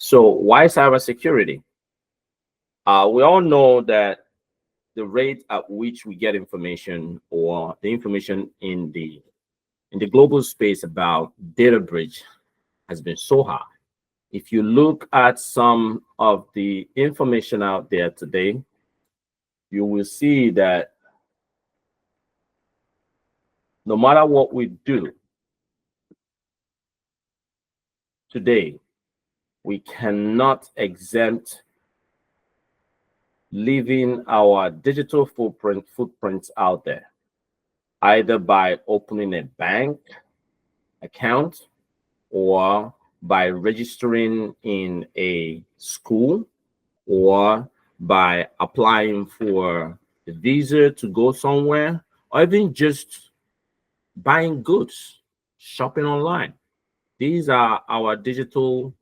So why cybersecurity? We all know that the rate at which we get information, or the information in the global space about data breach, has been so high. If you look at some of the information out there today, you will see that no matter what we do today, we cannot exempt leaving our digital footprints out there, either by opening a bank account or by registering in a school or by applying for a visa to go somewhere, or even just buying goods, shopping online. These are our digital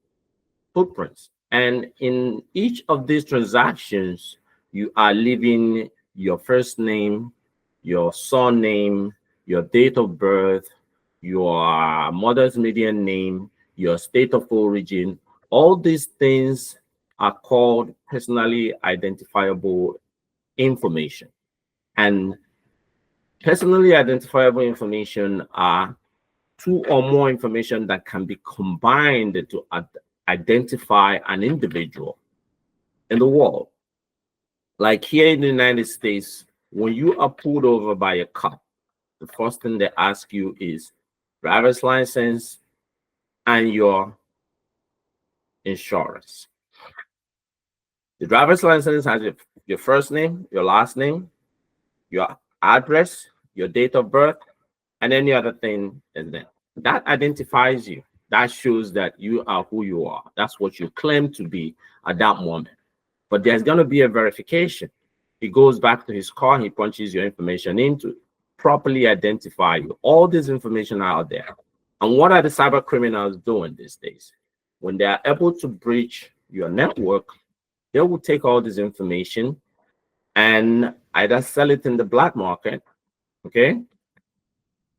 footprints. And in each of these transactions, you are leaving your first name, your surname, your date of birth, your mother's maiden name, your state of origin. All these things are called personally identifiable information. And personally identifiable information are two or more information that can be combined to identify an individual in the world. Like here in the United States, when you are pulled over by a cop, the first thing they ask you is driver's license and your insurance. The driver's license has your first name, your last name, your address, your date of birth, and any other thing is there. That identifies you. That shows that you are who you are. That's what you claim to be at that moment. But there's going to be a verification. He goes back to his car, he punches your information in to properly identify you. All this information are out there. And what are the cyber criminals doing these days? When they are able to breach your network, they will take all this information and either sell it in the black market, okay,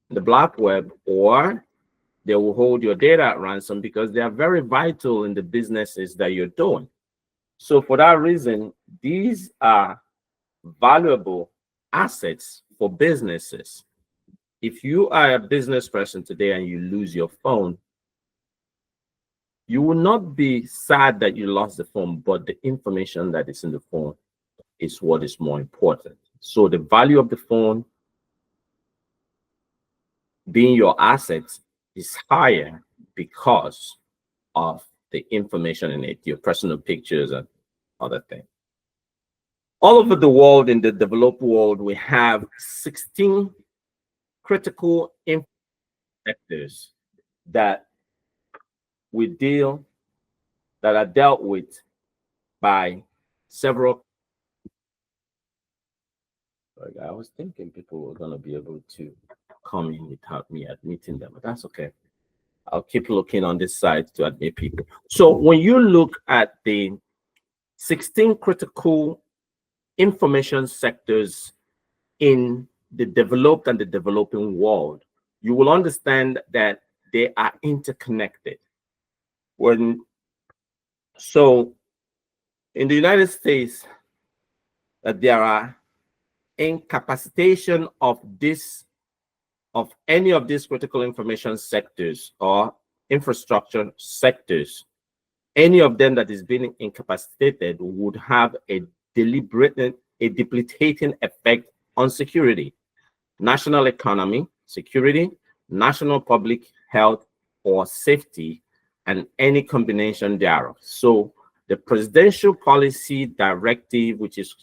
the black web, or they will hold your data at ransom because they are very vital in the businesses that you're doing. So for that reason, these are valuable assets for businesses. If you are a business person today and you lose your phone, you will not be sad that you lost the phone, but the information that is in the phone is what is more important. So the value of the phone being your assets is higher because of the information in it, your personal pictures and other things. All over the world, in the developed world, we have 16 critical sectors that are dealt with by several. I was thinking people were going to be able to come in without me admitting them, but that's okay. I'll keep looking on this side to admit people. So when you look at the 16 critical information sectors in the developed and the developing world, you will understand that they are interconnected. So in the United States, there are incapacitation of any of these critical information sectors or infrastructure sectors. Any of them that is being incapacitated would have a debilitating effect on security, national economy, security, national public health or safety, and any combination thereof. So the Presidential Policy Directive, which is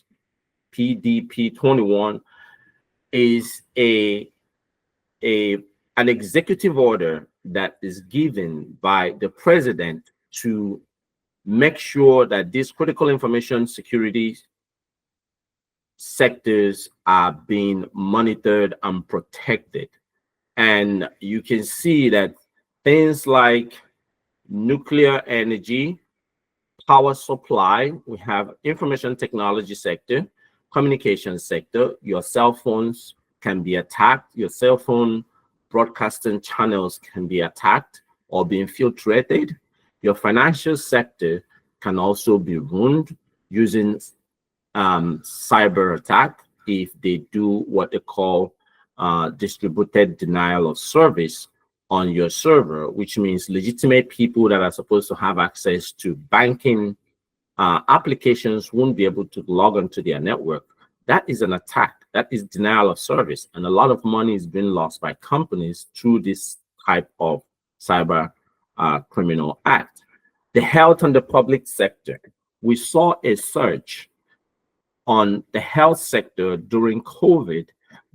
PDP 21, is an executive order that is given by the president to make sure that these critical information security sectors are being monitored and protected. And you can see that things like nuclear energy, power supply, we have information technology sector, communication sector. Your cell phones can be attacked. Your cell phone broadcasting channels can be attacked or be infiltrated. your financial sector can also be ruined using cyber attack if they do what they call distributed denial of service on your server, which means legitimate people that are supposed to have access to banking applications won't be able to log onto their network. That is an attack. That is denial of service. And a lot of money is being lost by companies through this type of cyber criminal act. The health and the public sector. We saw a surge on the health sector during COVID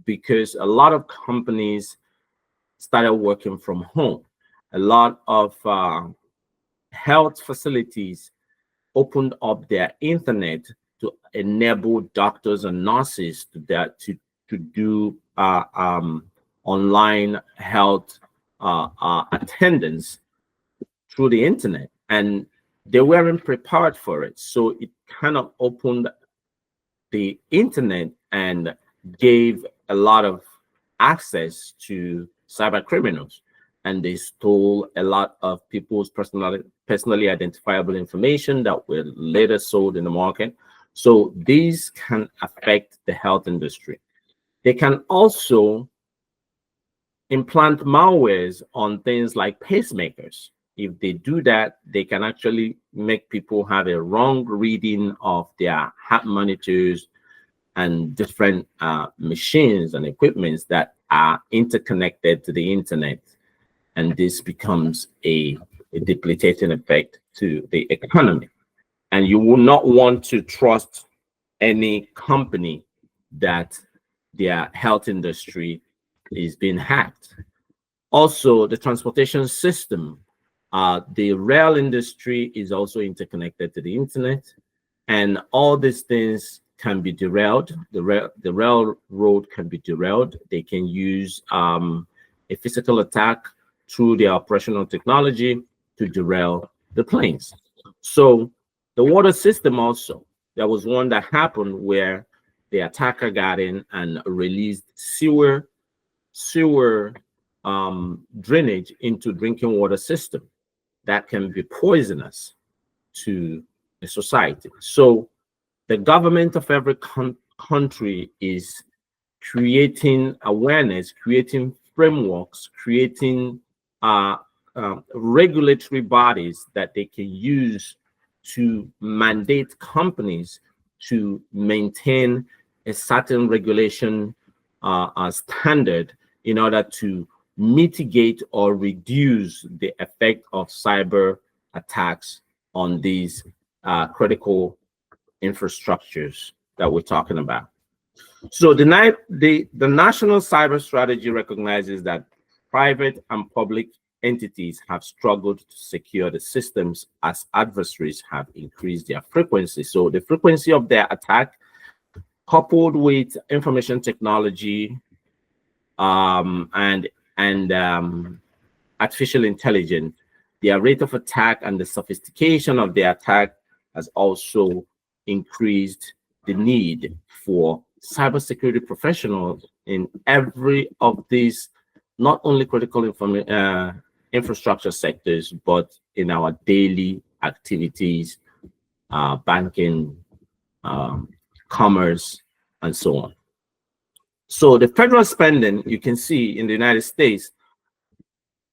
because a lot of companies started working from home. A lot of health facilities opened up their internet to enable doctors and nurses to do online health attendance through the internet, and they weren't prepared for it. So it kind of opened the internet and gave a lot of access to cyber criminals, and they stole a lot of people's personally identifiable information that were later sold in the market. So these can affect the health industry. They can also implant malwares on things like pacemakers. If they do that, they can actually make people have a wrong reading of their heart monitors and different machines and equipments that are interconnected to the internet. And this becomes a debilitating effect to the economy. And you will not want to trust any company that their health industry is being hacked. Also, the transportation system, the rail industry is also interconnected to the internet, and all these things can be derailed. The railroad can be derailed. They can use a physical attack through their operational technology to derail the planes. So the water system also, there was one that happened where the attacker got in and released sewer drainage into drinking water system that can be poisonous to the society. So the government of every country is creating awareness, creating frameworks, creating regulatory bodies that they can use to mandate companies to maintain a certain regulation standard in order to mitigate or reduce the effect of cyber attacks on these critical infrastructures that we're talking about. So the National Cyber Strategy recognizes that private and public entities have struggled to secure the systems as adversaries have increased their frequency. So the frequency of their attack, coupled with information technology and artificial intelligence, their rate of attack and the sophistication of the attack has also increased the need for cybersecurity professionals in every of these, not only critical infrastructure sectors, but in our daily activities, banking, commerce, and so on. So the federal spending, you can see in the United States,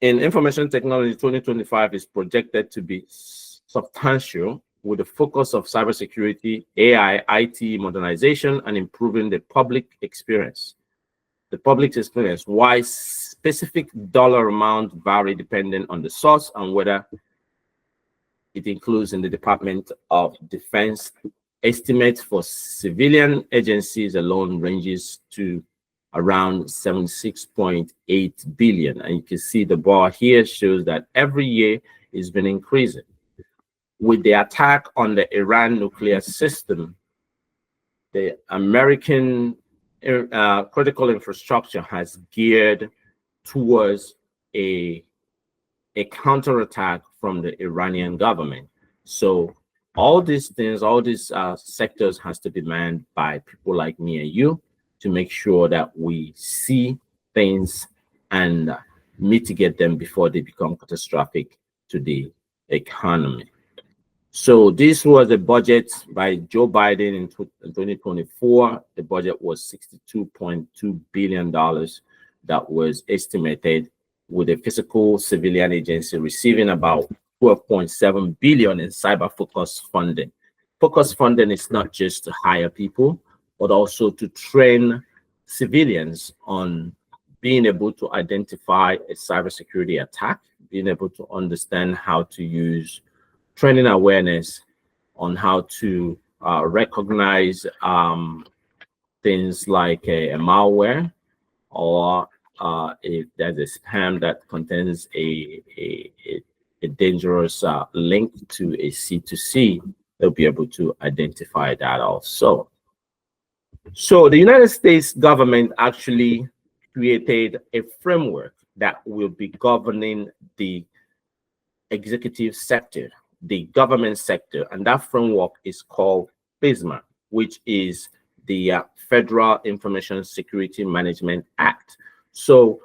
in information technology 2025 is projected to be substantial, with the focus of cybersecurity, AI, IT modernization, and improving the public experience. The public experience, why specific dollar amount vary depending on the source and whether it includes in the Department of Defense. Estimates for civilian agencies alone ranges to around 76.8 billion. And you can see the bar here shows that every year it's been increasing. With the attack on the Iran nuclear system, the American critical infrastructure has geared towards a counterattack from the Iranian government. So all these things, all these sectors has to be manned by people like me and you to make sure that we see things and mitigate them before they become catastrophic to the economy. So this was a budget by Joe Biden in 2024. The budget was $62.2 billion that was estimated, with a physical civilian agency receiving about 12.7 billion in cyber focus funding. Focus funding is not just to hire people, but also to train civilians on being able to identify a cybersecurity attack, being able to understand how to use training awareness on how to recognize things like a malware, or if there's a spam that contains a dangerous link to a C2C, they'll be able to identify that also. So the United States government actually created a framework that will be governing the executive sector, the government sector, and that framework is called FISMA, which is the Federal Information Security Management Act. So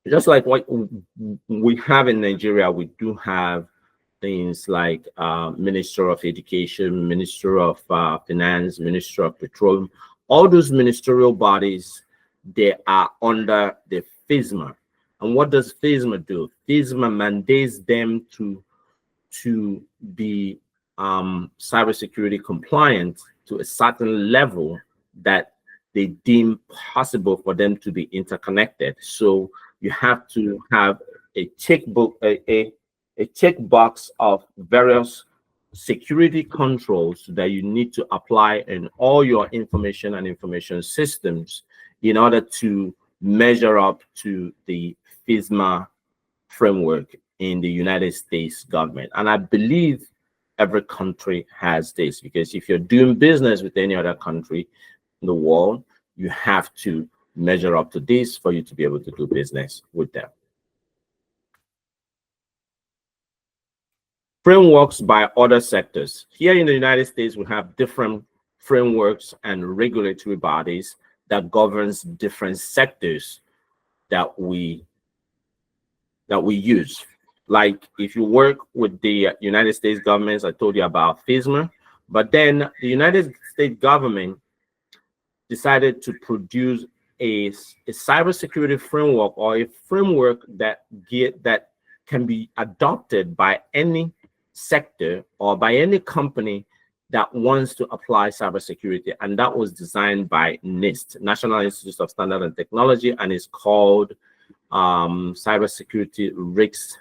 just like what we have in Nigeria, we do have things like Minister of Education, Minister of Finance, Minister of Petroleum. All those ministerial bodies, they are under the FISMA. And what does FISMA do? FISMA mandates them to be cybersecurity compliant to a certain level that they deem possible for them to be interconnected. So you have to have a checkbook, a checkbox of various security controls that you need to apply in all your information and information systems in order to measure up to the FISMA framework in the United States government. And I believe every country has this, because if you're doing business with any other country in the world, you have to measure up to this for you to be able to do business with them. Frameworks by other sectors. Here in the United States, we have different frameworks and regulatory bodies that governs different sectors that we use. Like if you work with the United States government, I told you about FISMA, but then the United States government decided to produce a cybersecurity framework, or a framework that can be adopted by any sector or by any company that wants to apply cybersecurity. And that was designed by NIST, National Institute of Standards and Technology, and is called Cybersecurity Regs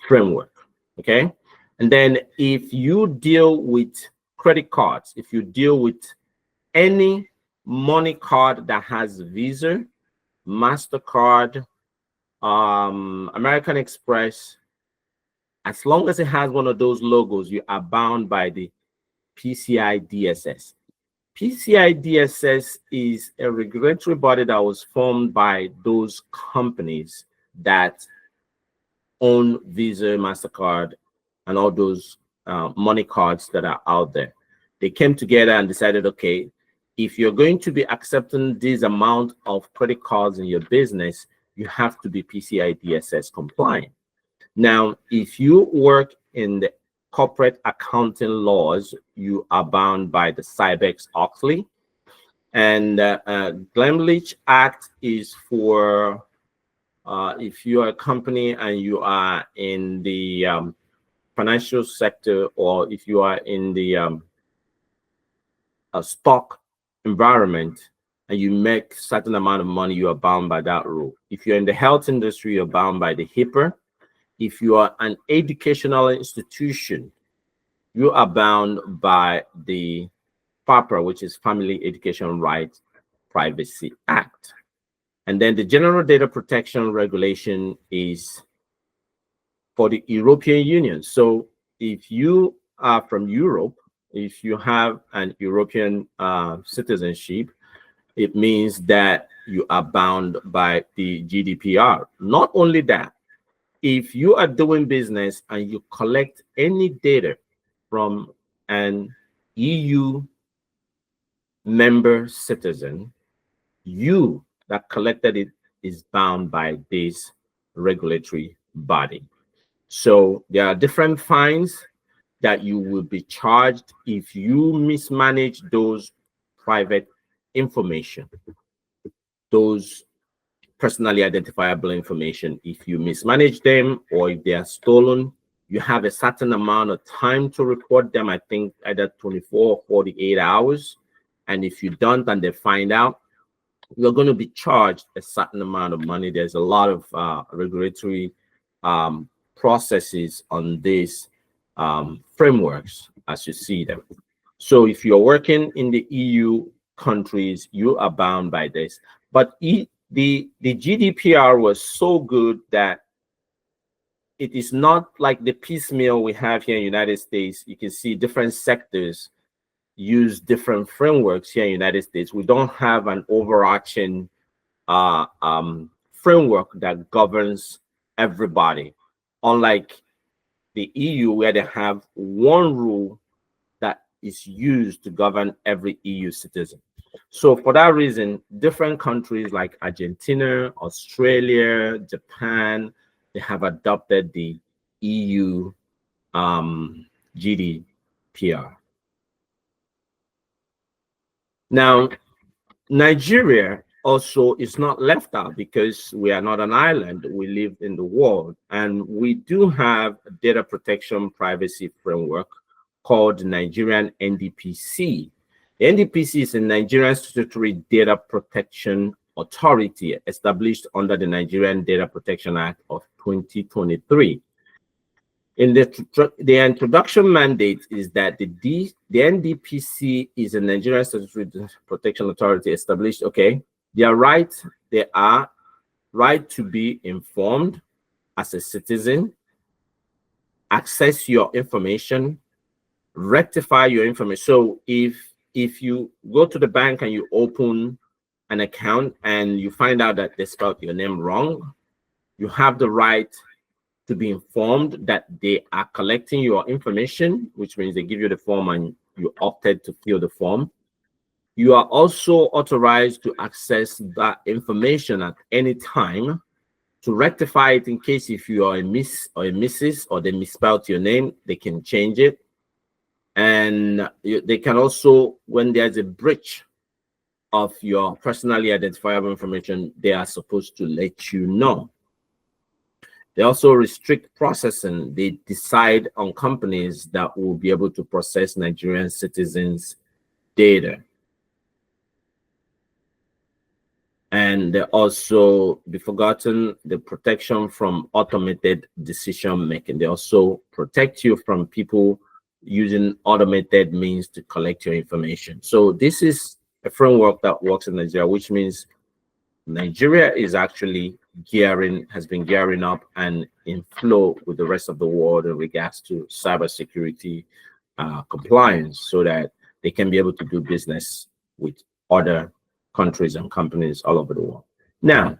framework. Okay. And then if you deal with credit cards, if you deal with any money card that has Visa, MasterCard, American Express, as long as it has one of those logos, you are bound by the PCI-DSS. PCI-DSS is a regulatory body that was formed by those companies that own Visa, MasterCard, and all those money cards that are out there. They came together and decided, okay, if you're going to be accepting this amount of credit cards in your business, you have to be PCI-DSS compliant. Now, if you work in the corporate accounting laws, you are bound by the Sarbanes-Oxley. And Glenlich Act is for if you are a company and you are in the financial sector, or if you are in the stock environment and you make certain amount of money, you are bound by that rule. If you're in the health industry, you're bound by the HIPAA. If you are an educational institution, you are bound by the FERPA, which is Family Education Rights Privacy Act. And then the General Data Protection Regulation is for the European Union. So if you are from Europe, if you have an European citizenship, it means that you are bound by the GDPR. Not only that, if you are doing business and you collect any data from an EU member citizen, you that collected it is bound by this regulatory body. So there are different fines that you will be charged if you mismanage those private information, those personally identifiable information. If you mismanage them or if they are stolen, you have a certain amount of time to report them. I think either 24 or 48 hours. And if you don't and they find out, you're going to be charged a certain amount of money. There's a lot of regulatory processes on these frameworks as you see them. So if you're working in the EU countries, you are bound by this. But the GDPR was so good that it is not like the piecemeal we have here in the United States. You can see different sectors use different frameworks here in the United States. We don't have an overarching framework that governs everybody, unlike the EU, where they have one rule that is used to govern every EU citizen. So for that reason, different countries like Argentina, Australia, Japan, they have adopted the EU GDPR. Now, Nigeria also is not left out because we are not an island. We live in the world, and we do have a data protection privacy framework called the Nigerian NDPC. The NDPC is a Nigerian Statutory Data Protection Authority established under the Nigerian Data Protection Act of 2023. In the introduction mandate is that the NDPC is a Nigerian Statutory Protection Authority established. Okay, they are right to be informed as a citizen, access your information, rectify your information. So if you go to the bank and you open an account and you find out that they spelled your name wrong, you have the right to be informed that they are collecting your information, which means they give you the form and you opted to fill the form. You are also authorized to access that information at any time to rectify it in case if you are a miss or a Mrs. or they misspelled your name, they can change it. And they can also, when there's a breach of your personally identifiable information, they are supposed to let you know. They also restrict processing. They decide on companies that will be able to process Nigerian citizens' data. And they also, be forgotten, the protection from automated decision making. They also protect you from people using automated means to collect your information. So this is a framework that works in Nigeria, which means Nigeria is actually has been gearing up and in flow with the rest of the world in regards to cybersecurity compliance, so that they can be able to do business with other countries and companies all over the world. Now,